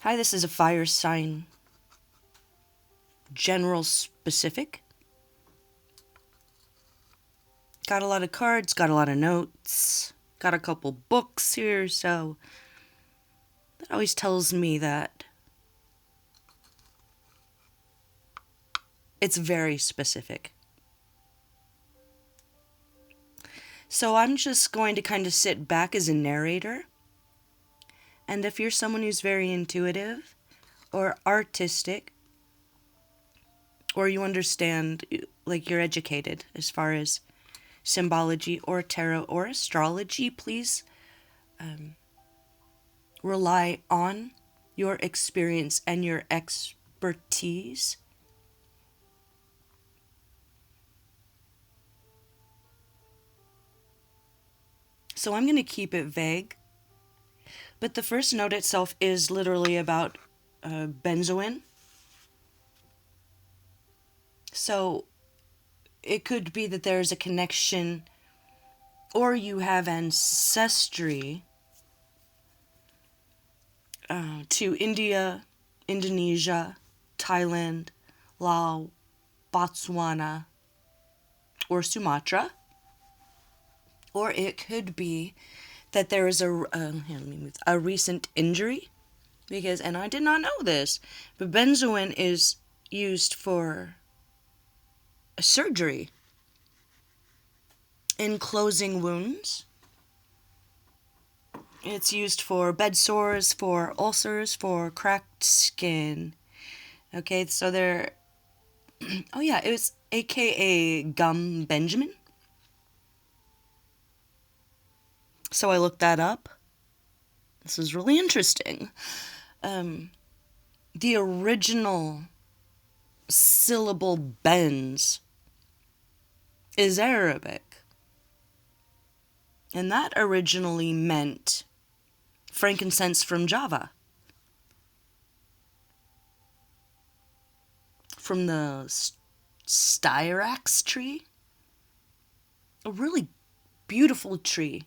Hi, this is a fire sign. General specific. Got a lot of cards, got a lot of notes, got a couple books here, so that always tells me that it's very specific. So I'm just going to kind of sit back as a narrator. And if you're someone who's very intuitive or artistic, or you understand, like you're educated as far as symbology or tarot or astrology, please rely on your experience and your expertise. So I'm going to keep it vague. But the first note itself is literally about benzoin. So it could be that there's a connection or you have ancestry to India, Indonesia, Thailand, Laos, Botswana, or Sumatra. Or it could be that there is a recent injury, because, and I did not know this, but benzoin is used for a surgery in closing wounds. It's used for bed sores, for ulcers, for cracked skin. Okay, so there. Oh yeah, it was AKA Gum Benjamin. So I looked that up. This is really interesting. The original syllable benz is Arabic. And that originally meant frankincense from Java. From the styrax tree. A really beautiful tree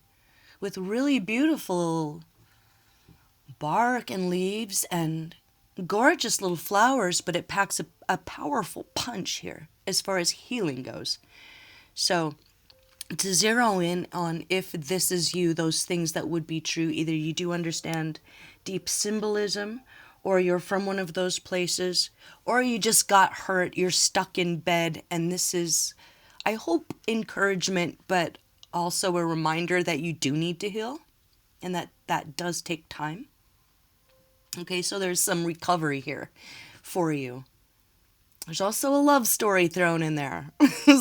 with really beautiful bark and leaves and gorgeous little flowers, but it packs a powerful punch here as far as healing goes. So to zero in on if this is you, those things that would be true, either you do understand deep symbolism, or you're from one of those places, or you just got hurt, you're stuck in bed, and this is, I hope, encouragement, but also a reminder that you do need to heal, and that does take time. Okay, so there's some recovery here for you. There's also a love story thrown in there.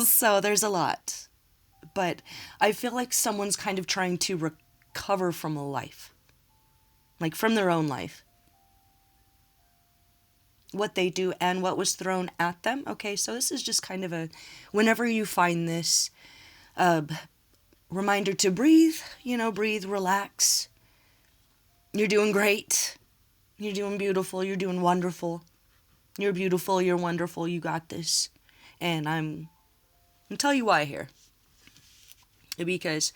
So there's a lot. But I feel like someone's kind of trying to recover from a life. Like from their own life. What they do and what was thrown at them. Okay, so this is just kind of a, whenever you find this, reminder to breathe, breathe, relax. You're doing great. You're doing beautiful. You're doing wonderful. You're beautiful. You're wonderful. You got this. And I'm going to tell you why here. Because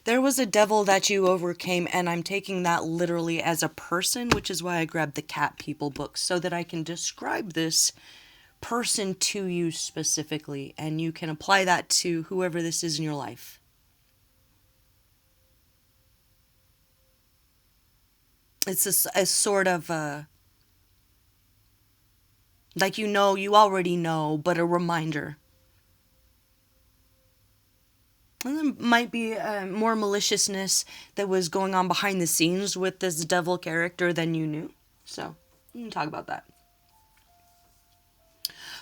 there was a devil that you overcame, and I'm taking that literally as a person, which is why I grabbed the Cat People book, so that I can describe this person to you specifically, and you can apply that to whoever this is in your life. It's a sort of like you already know, but a reminder. And there might be more maliciousness that was going on behind the scenes with this devil character than you knew. So, we can talk about that.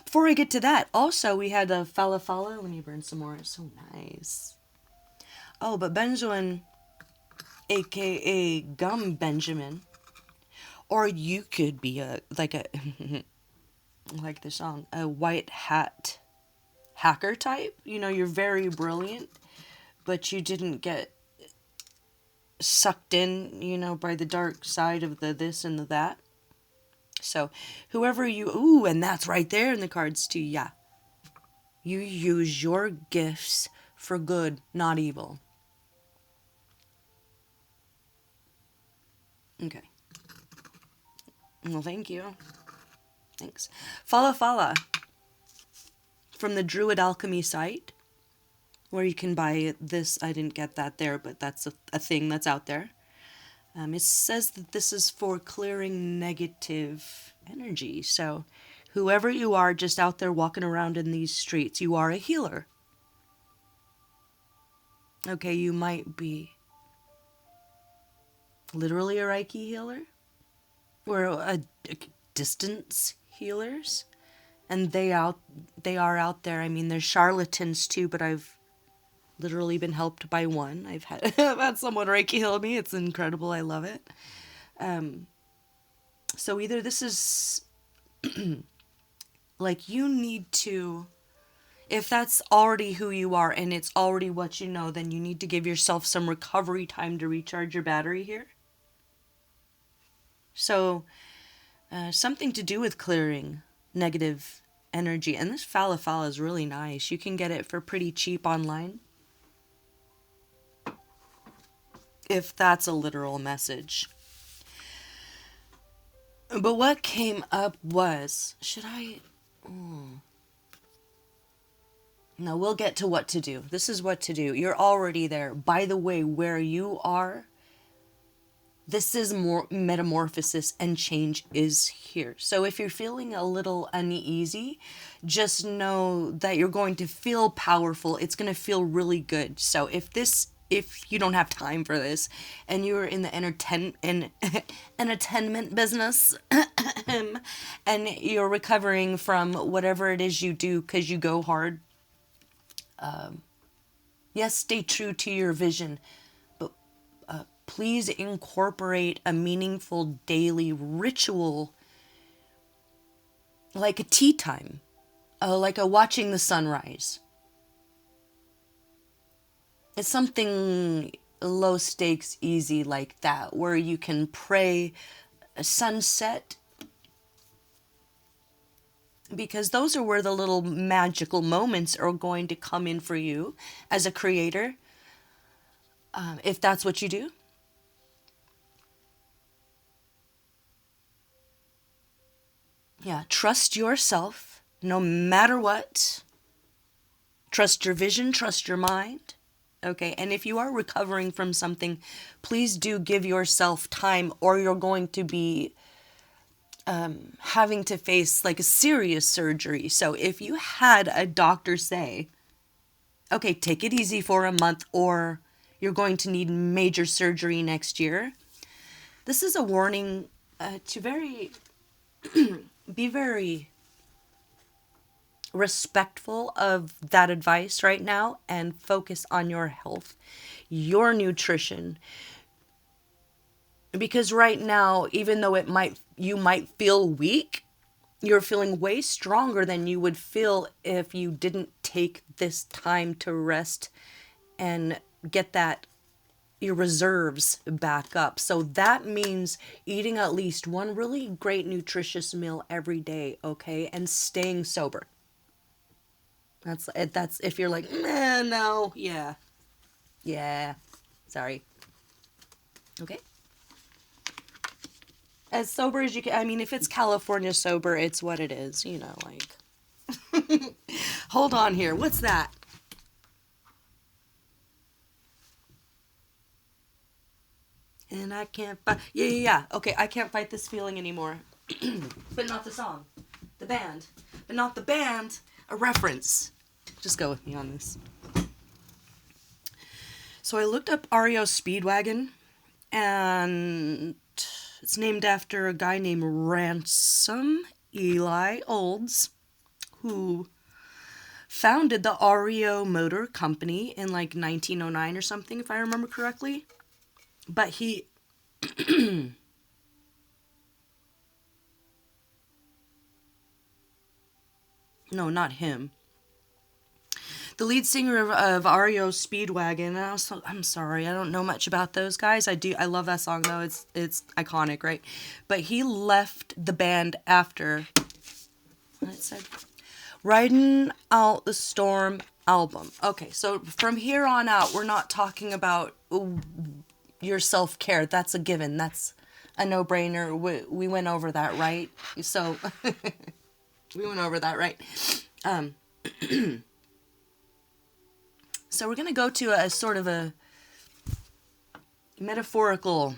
Before I get to that, also we had a Fala. Let me burn some more. It's so nice. Oh, but benzoin, aka Gum Benjamin, or you could be like the song, a white hat hacker type. You're very brilliant, but you didn't get sucked in, by the dark side of the this and the that. So, whoever and that's right there in the cards too, yeah. You use your gifts for good, not evil. Okay. Well, thank you. Thanks. Fala Fala from the Druid Alchemy site, where you can buy this. I didn't get that there, but that's a thing that's out there. It says that this is for clearing negative energy. So, whoever you are just out there walking around in these streets, you are a healer. Okay, you might be literally a Reiki healer or a distance healers, and they are out there. I mean, there's charlatans too, but I've literally been helped by one. I've had I've had someone Reiki heal me. It's incredible. I love it. So either this is like you need to, if that's already who you are and it's already what you know, then you need to give yourself some recovery time to recharge your battery here. So something to do with clearing negative energy. And this falafel is really nice. You can get it for pretty cheap online. If that's a literal message. But what came up was, should I... No, we'll get to what to do. This is what to do. You're already there. By the way, where you are, this is more metamorphosis and change is here. So if you're feeling a little uneasy, just know that you're going to feel powerful. It's going to feel really good. So if you don't have time for this and you're in the entertainment business and you're recovering from whatever it is you do because you go hard, yes, stay true to your vision, but please incorporate a meaningful daily ritual like a tea time, like a watching the sunrise. It's something low stakes, easy like that, where you can pray a sunset, because those are where the little magical moments are going to come in for you as a creator, if that's what you do. Yeah, trust yourself no matter what. Trust your vision, trust your mind. Okay, and if you are recovering from something, please do give yourself time, or you're going to be having to face like a serious surgery. So if you had a doctor say, okay, take it easy for a month, or you're going to need major surgery next year, this is a warning to be very respectful of that advice right now and focus on your health, your nutrition. Because right now, even though you might feel weak, you're feeling way stronger than you would feel if you didn't take this time to rest and get your reserves back up. So that means eating at least one really great nutritious meal every day, okay? And staying sober. That's if you're like, no, yeah, sorry. Okay. As sober as you can. I mean, if it's California sober, it's what it is, like. Hold on here. What's that? And I can't fight. Yeah. Okay, I can't fight this feeling anymore. But not the song. The band. But not the band. A reference. Just go with me on this. So I looked up REO Speedwagon, and it's named after a guy named Ransom Eli Olds, who founded the REO Motor Company in like 1909 or something, if I remember correctly. But he... No, not him. The lead singer of REO Speedwagon. I'm sorry, I don't know much about those guys. I love that song though. It's iconic, right? But he left the band after what it said, Riding Out the Storm album. Okay, so from here on out, we're not talking about your self-care. That's a given. That's a no-brainer. We went over that, right? So we went over that, right? Um, so we're going to go to a sort of a metaphorical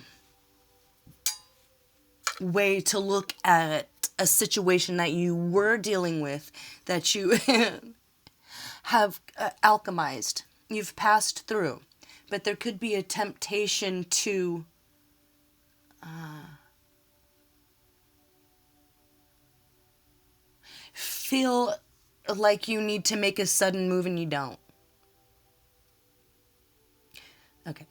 way to look at a situation that you were dealing with, that you have alchemized, you've passed through. But there could be a temptation to feel like you need to make a sudden move and you don't. Okay.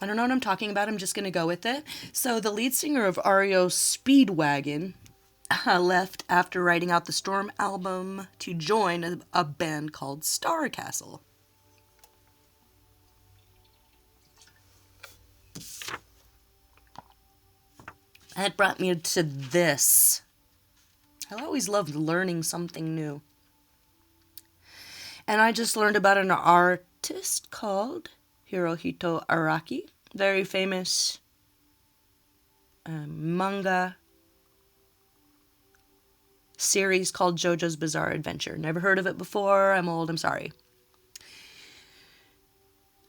I don't know what I'm talking about. I'm just going to go with it. So the lead singer of REO Speedwagon left after writing out the Storm album to join a band called Star Castle. That brought me to this. I always loved learning something new. And I just learned about an artist called Hirohito Araki. Very famous manga series called JoJo's Bizarre Adventure. Never heard of it before. I'm old. I'm sorry.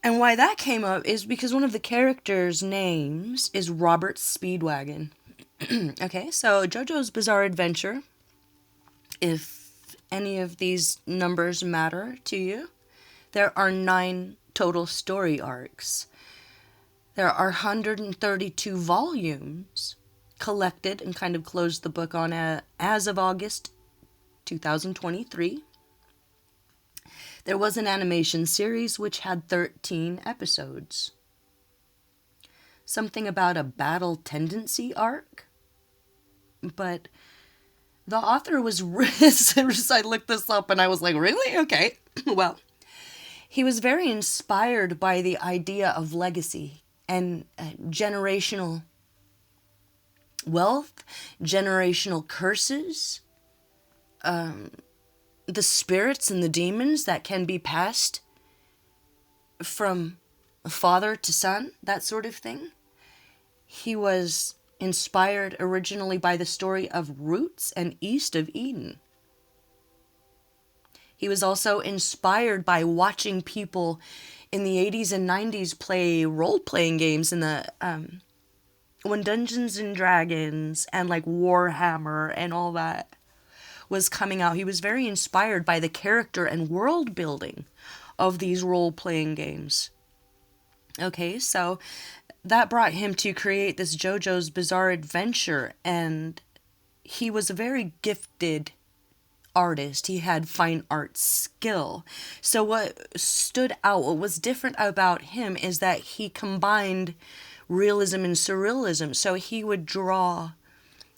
And why that came up is because one of the characters' names is Robert Speedwagon. Okay, so JoJo's Bizarre Adventure, if any of these numbers matter to you, there are 9 total story arcs. There are 132 volumes collected and kind of closed the book on as of August 2023. There was an animation series which had 13 episodes. Something about a battle tendency arc. But the author was... I looked this up and I was like, really? Okay. Well, he was very inspired by the idea of legacy and generational wealth, generational curses, the spirits and the demons that can be passed from father to son, that sort of thing. He was inspired originally by the story of Roots and East of Eden. He was also inspired by watching people in the 80s and 90s play role-playing games in the when Dungeons and Dragons and like Warhammer and all that was coming out. He was very inspired by the character and world building of these role-playing games. Okay, so that brought him to create this JoJo's Bizarre Adventure, and he was a very gifted artist. He had fine art skill. So what stood out, what was different about him is that he combined realism and surrealism. So he would draw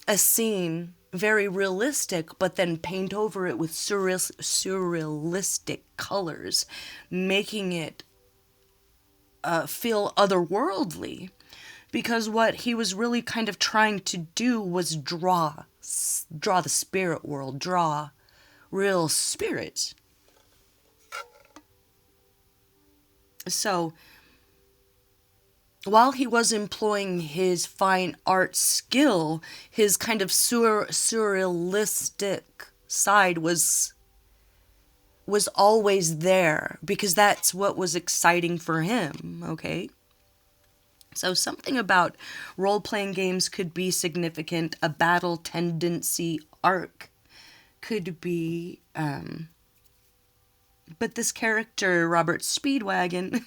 a scene very realistic, but then paint over it with surrealistic colors, making it feel otherworldly. Because what he was really kind of trying to do was draw the spirit world, draw real spirits. So, while he was employing his fine art skill, his kind of surrealistic side was always there, because that's what was exciting for him, okay? So something about role-playing games could be significant. A battle tendency arc could be, but this character, Robert Speedwagon,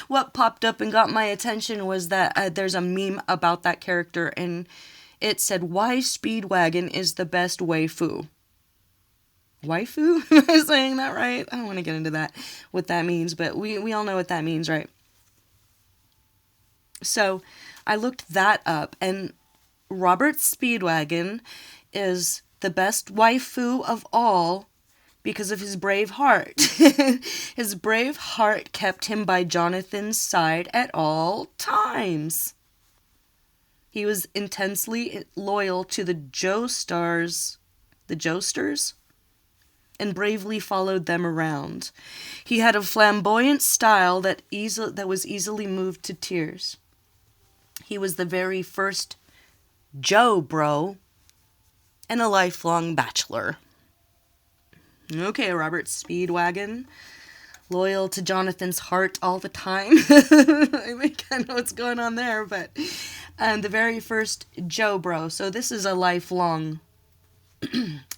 what popped up and got my attention was that there's a meme about that character, and it said, "Why Speedwagon is the best waifu." Waifu? Am I saying that right? I don't want to get into that, what that means, but we all know what that means, right? So I looked that up, and Robert Speedwagon is the best waifu of all because of his brave heart. His brave heart kept him by Jonathan's side at all times. He was intensely loyal to the Joestars, and bravely followed them around. He had a flamboyant style that was easily moved to tears. He was the very first Joe bro and a lifelong bachelor. Okay, Robert Speedwagon. Loyal to Jonathan's heart all the time. I think I know what's going on there, but the very first Joe bro. So this is a lifelong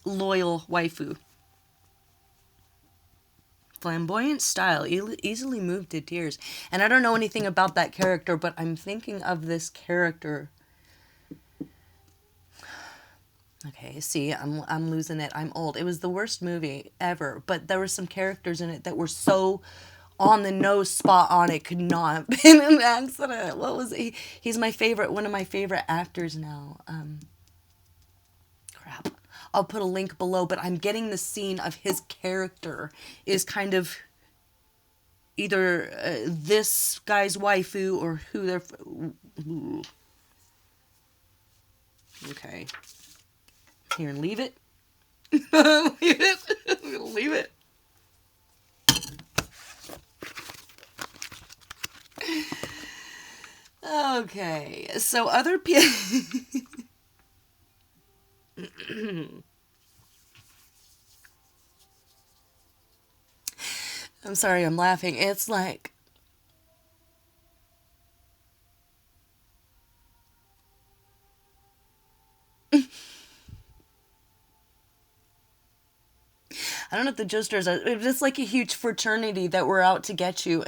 loyal waifu. Flamboyant style, easily moved to tears. And I don't know anything about that character, but I'm thinking of this character. Okay, see, I'm losing it. I'm old. It was the worst movie ever, but there were some characters in it that were so on the nose, spot on. It could not have been an accident. What was he? He's my favorite, one of my favorite actors now. Crap. I'll put a link below, but I'm getting the scene of his character is kind of either this guy's waifu or who they're. Okay. Here, leave it. Leave it. I'm gonna leave it. Okay, so other people. I'm sorry, I'm laughing. It's like. I don't know if the Joesters are. It's just like a huge fraternity that were out to get you.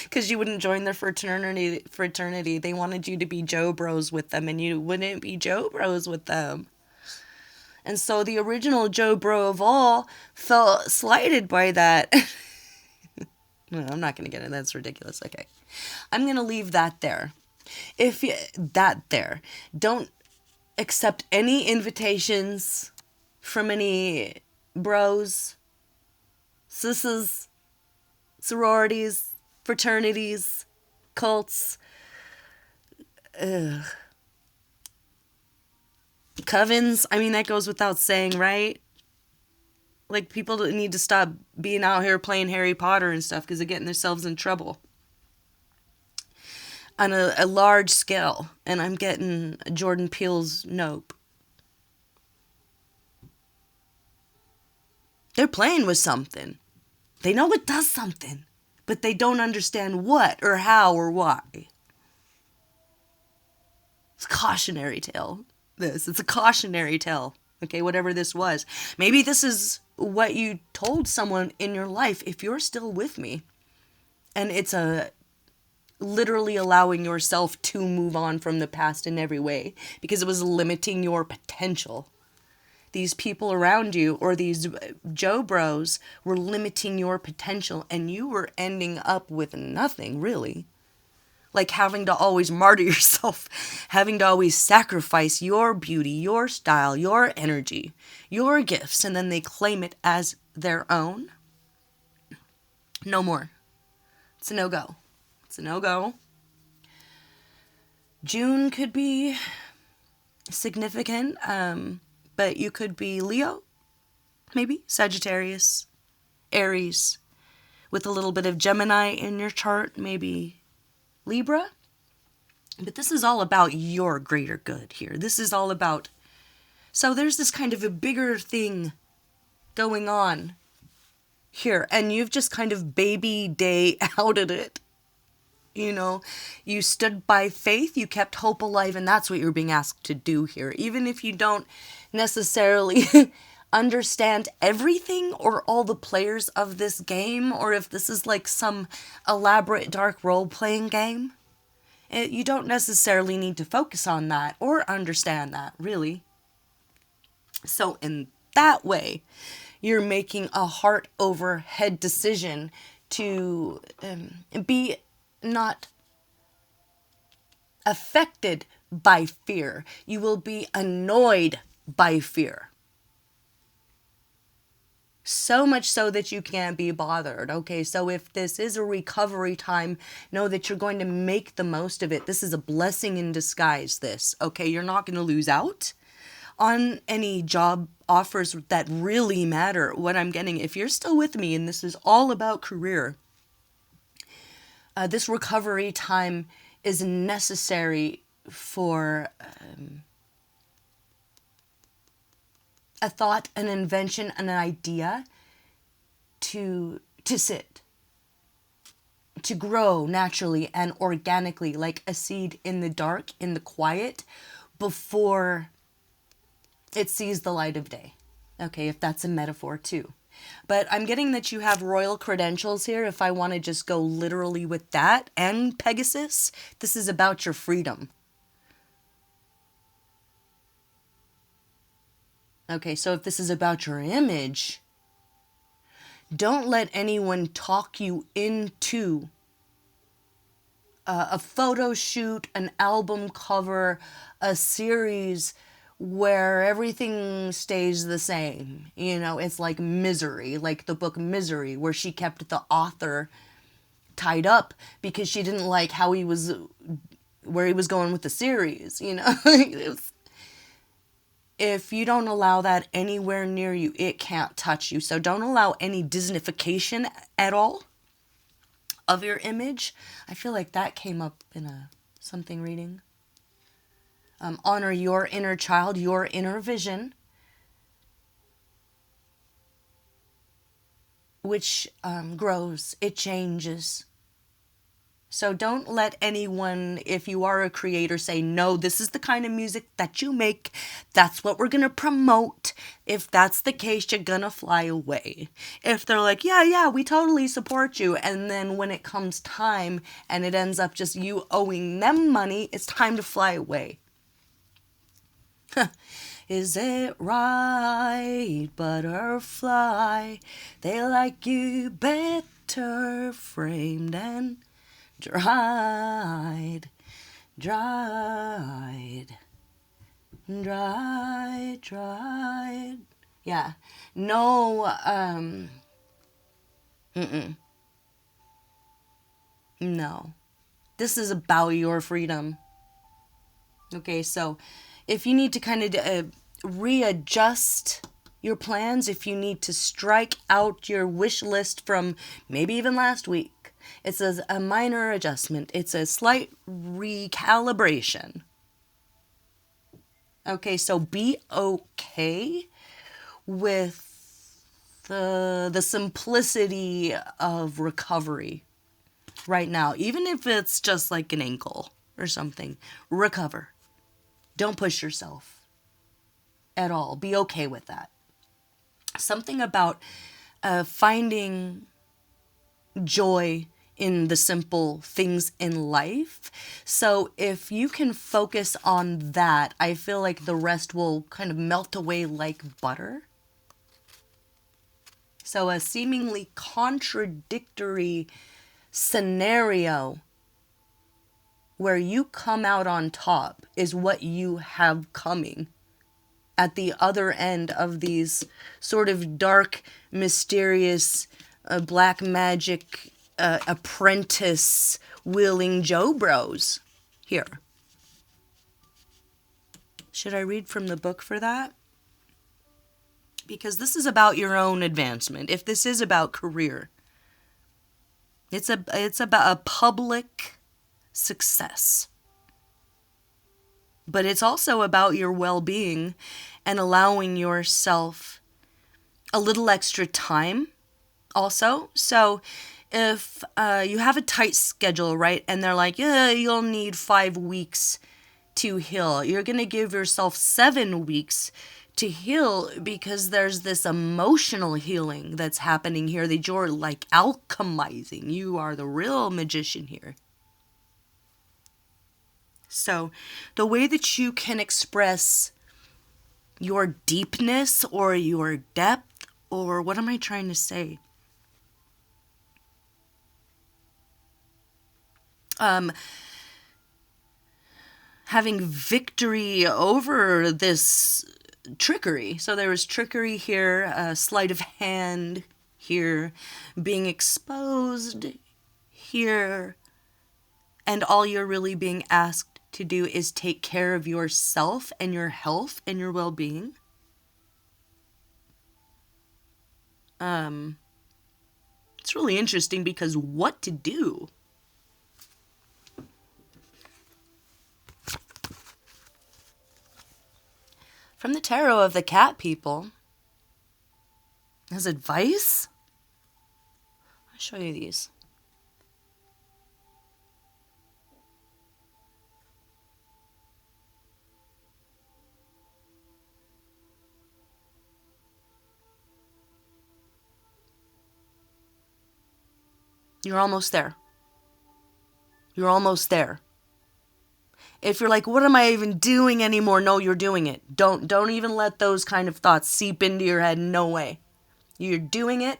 Because you wouldn't join their fraternity. They wanted you to be Joe Bros with them, and you wouldn't be Joe Bros with them. And so the original Joe Bro of all felt slighted by that. No, I'm not going to get it. That's ridiculous. Okay. I'm going to leave that there. Don't accept any invitations from any bros, sisses, sororities, fraternities, cults, covens. I mean, that goes without saying, right? Like, people need to stop being out here playing Harry Potter and stuff because they're getting themselves in trouble on a large scale. And I'm getting Jordan Peele's Nope. They're playing with something. They know it does something, but they don't understand what or how or why. It's a cautionary tale. It's a cautionary tale. Okay, whatever this was. Maybe this is what you told someone in your life if you're still with me. And it's a literally allowing yourself to move on from the past in every way because it was limiting your potential. These people around you or these Joe Bros were limiting your potential and you were ending up with nothing, really. Like having to always martyr yourself, having to always sacrifice your beauty, your style, your energy, your gifts, and then they claim it as their own. No more. It's a no-go. It's a no-go. June could be significant, but you could be Leo, maybe, Sagittarius, Aries, with a little bit of Gemini in your chart, maybe Libra. But this is all about your greater good here. This is all about... So there's this kind of a bigger thing going on here, and you've just kind of baby day outed it. You know, you stood by faith, you kept hope alive, and that's what you're being asked to do here. Even if you don't necessarily understand everything or all the players of this game, or if this is like some elaborate dark role-playing game, you don't necessarily need to focus on that or understand that, really. So in that way, you're making a heart over head decision to be not affected by fear. You will be annoyed by fear. So much so that you can't be bothered. Okay, so if this is a recovery time, know that you're going to make the most of it. This is a blessing in disguise, this. Okay, you're not going to lose out on any job offers that really matter. What I'm getting, if you're still with me and this is all about career, this recovery time is necessary for a thought, an invention, an idea to sit, to grow naturally and organically, like a seed in the dark, in the quiet, before it sees the light of day. Okay, if that's a metaphor too. But I'm getting that you have royal credentials here. If I want to just go literally with that and Pegasus, this is about your freedom. Okay, so if this is about your image, don't let anyone talk you into a photo shoot, an album cover, a series where everything stays the same. You know, it's like Misery, like the book Misery, where she kept the author tied up because she didn't like how he was, where he was going with the series, you know. If you don't allow that anywhere near you, it can't touch you. So don't allow any Disneyfication at all of your image. I feel like that came up in a something reading. Honor your inner child, your inner vision, which grows, it changes. So don't let anyone, if you are a creator, say, no, this is the kind of music that you make. That's what we're going to promote. If that's the case, you're going to fly away. If they're like, yeah, we totally support you. And then when it comes time and it ends up just you owing them money, it's time to fly away. Is it right, butterfly? They like you better framed and dried. Yeah. No, no. This is about your freedom. Okay, so if you need to kind of readjust your plans, if you need to strike out your wish list from maybe even last week, it's a minor adjustment. It's a slight recalibration. Okay, so be okay with the simplicity of recovery right now. Even if it's just like an ankle or something, recover. Don't push yourself at all. Be okay with that. Something about finding joy in the simple things in life. So if you can focus on that, I feel like the rest will kind of melt away like butter. So a seemingly contradictory scenario where you come out on top is what you have coming at the other end of these sort of dark, mysterious, black magic apprentice wielding Joe Bros here. Should I read from the book for that? Because this is about your own advancement. If this is about career, it's about a public success. But it's also about your well-being and allowing yourself a little extra time also. So if you have a tight schedule, right, and they're like, yeah, you'll need 5 weeks to heal, you're going to give yourself 7 weeks to heal because there's this emotional healing that's happening here that you're like alchemizing. You are the real magician here. So the way that you can express your deepness or your depth, or what am I trying to say? Having victory over this trickery. So there was trickery here, sleight of hand here, being exposed here, and all you're really being asked to do is take care of yourself and your health and your well-being. It's really interesting because what to do? From the tarot of the cat people, as advice, I'll show you these. You're almost there. You're almost there. If you're like, what am I even doing anymore? No, you're doing it. Don't even let those kind of thoughts seep into your head. No way. You're doing it.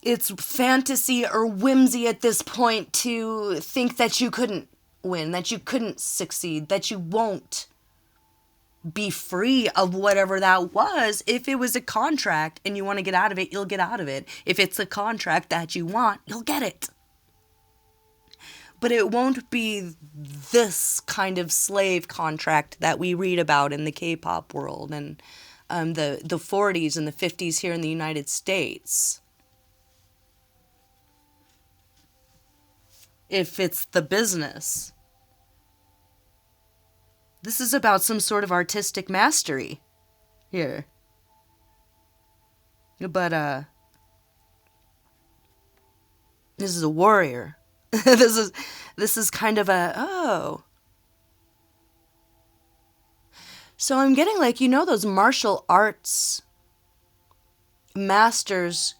It's fantasy or whimsy at this point to think that you couldn't win, that you couldn't succeed, that you won't be free of whatever that was. If it was a contract and you want to get out of it, you'll get out of it. If it's a contract that you want, you'll get it. But it won't be this kind of slave contract that we read about in the K-pop world and the 40s and the 50s here in the United States. If it's the business. This is about some sort of artistic mastery here. But, this is a warrior. This is kind of So I'm getting like, those martial arts masters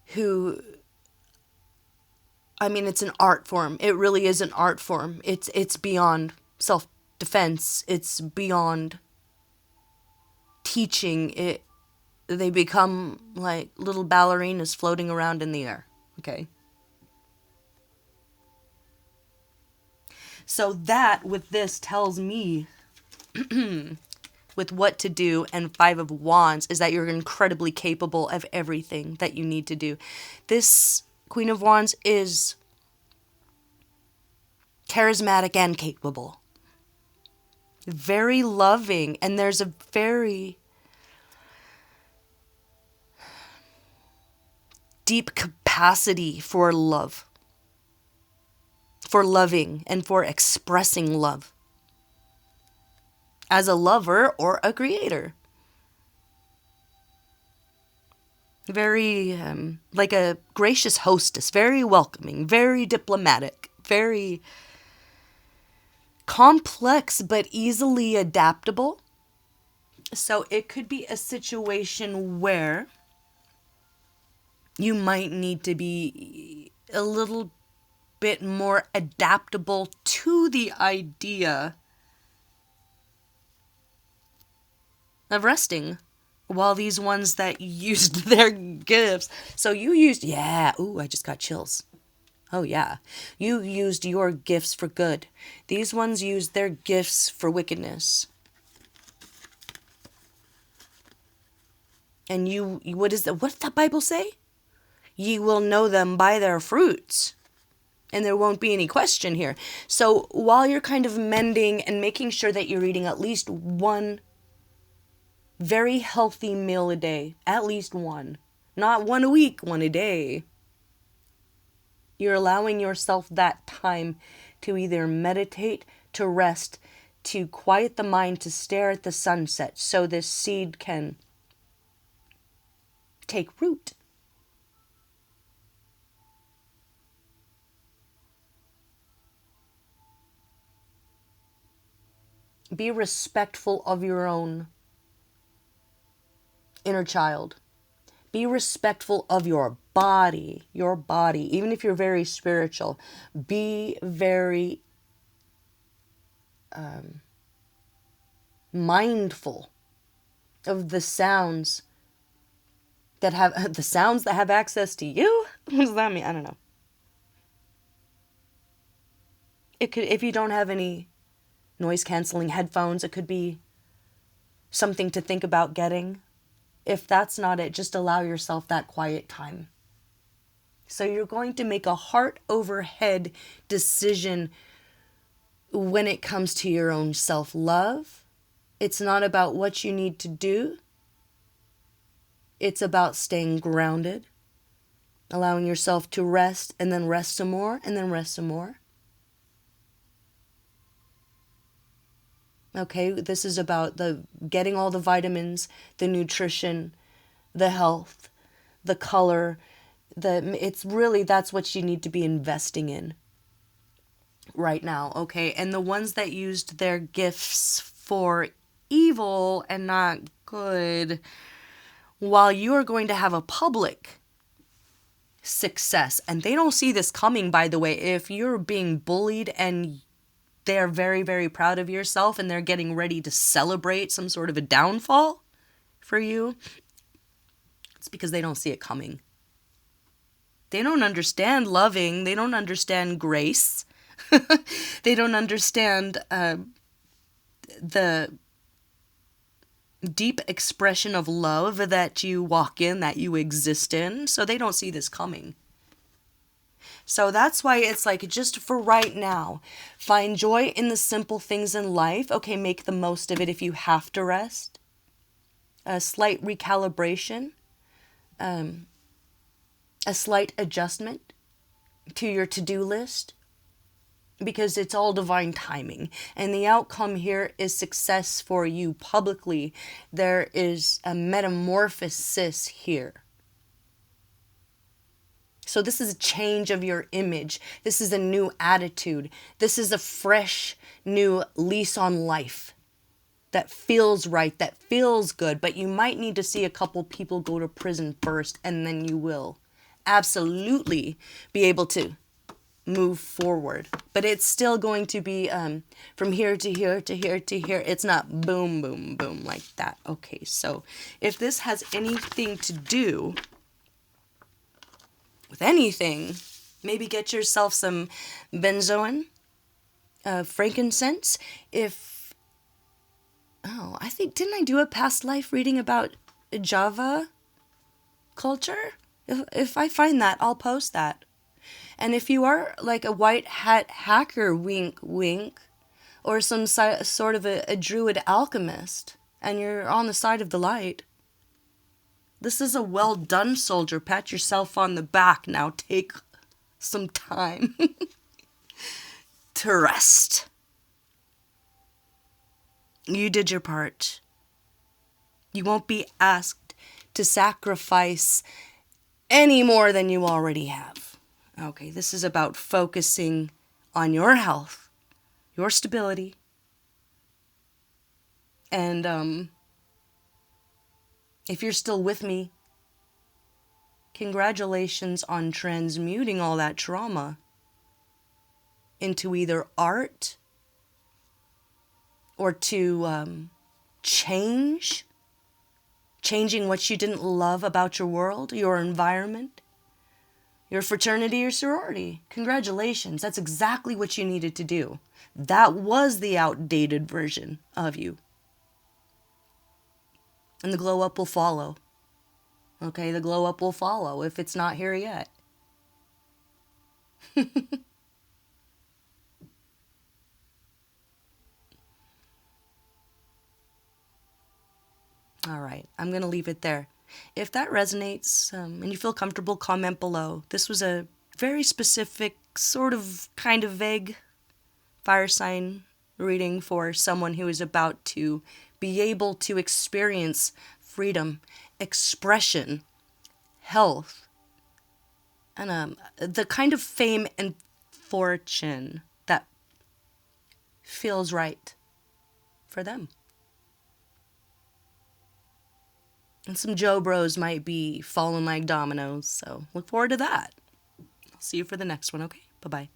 who, it's an art form. It really is an art form. It's beyond self-defense. It's beyond teaching. They become like little ballerinas floating around in the air. Okay. So that with this tells me with what to do, and 5 of Wands is that you're incredibly capable of everything that you need to do. This Queen of Wands is charismatic and capable. Very loving, and there's a very deep capacity for love. For loving and for expressing love. As a lover or a creator. Very, like a gracious hostess. Very welcoming. Very diplomatic. Very complex but easily adaptable. So it could be a situation where you might need to be a little bit more adaptable to the idea of resting while these ones that used their gifts. So you used, I just got chills. Oh yeah. You used your gifts for good. These ones used their gifts for wickedness. And what does the Bible say? Ye will know them by their fruits. And there won't be any question here. So while you're kind of mending and making sure that you're eating at least one very healthy meal a day, at least one, not one a week, one a day, you're allowing yourself that time to either meditate, to rest, to quiet the mind, to stare at the sunset so this seed can take root. Be respectful of your own inner child. Be respectful of your body, even if you're very spiritual. Be very mindful of the sounds that have access to you. What does that mean? I don't know. It could, if you don't have any noise canceling headphones, it could be something to think about getting. If that's not it, just allow yourself that quiet time. So you're going to make a heart over head decision when it comes to your own self-love. It's not about what you need to do. It's about staying grounded, allowing yourself to rest, and then rest some more, and then rest some more. Okay, this is about the getting all the vitamins, the nutrition, the health, the color, it's really, that's what you need to be investing in right now, okay? And the ones that used their gifts for evil and not good, while you are going to have a public success, and they don't see this coming, by the way, if you're being bullied and they're very, very proud of yourself and they're getting ready to celebrate some sort of a downfall for you, it's because they don't see it coming. They don't understand loving. They don't understand grace. They don't understand the deep expression of love that you walk in, that you exist in. So they don't see this coming. So that's why it's like, just for right now, find joy in the simple things in life. Okay, make the most of it if you have to rest. A slight recalibration, a slight adjustment to your to-do list, because it's all divine timing. And the outcome here is success for you publicly. There is a metamorphosis here. So this is a change of your image. This is a new attitude. This is a fresh, new lease on life that feels right, that feels good. But you might need to see a couple people go to prison first, and then you will absolutely be able to move forward. But it's still going to be from here to here to here to here. It's not boom, boom, boom like that. Okay, so if this has anything to do with anything, maybe get yourself some benzoin, frankincense. I think, didn't I do a past life reading about Java culture? If I find that, I'll post that. And if you are like a white hat hacker, wink, wink, or some sort of a druid alchemist, and you're on the side of the light, this is a well done, soldier. Pat yourself on the back. Now take some time to rest. You did your part. You won't be asked to sacrifice any more than you already have. Okay, this is about focusing on your health, your stability, and if you're still with me, congratulations on transmuting all that trauma into either art or to changing what you didn't love about your world, your environment, your fraternity or sorority. Congratulations. That's exactly what you needed to do. That was the outdated version of you. And the glow up will follow. Okay, the glow up will follow if it's not here yet. All right, I'm going to leave it there. If that resonates and you feel comfortable, comment below. This was a very specific, sort of kind of vague fire sign reading for someone who is about to be able to experience freedom, expression, health, and the kind of fame and fortune that feels right for them. And some Joe Bros might be falling like dominoes, so look forward to that. I'll see you for the next one, okay? Bye-bye.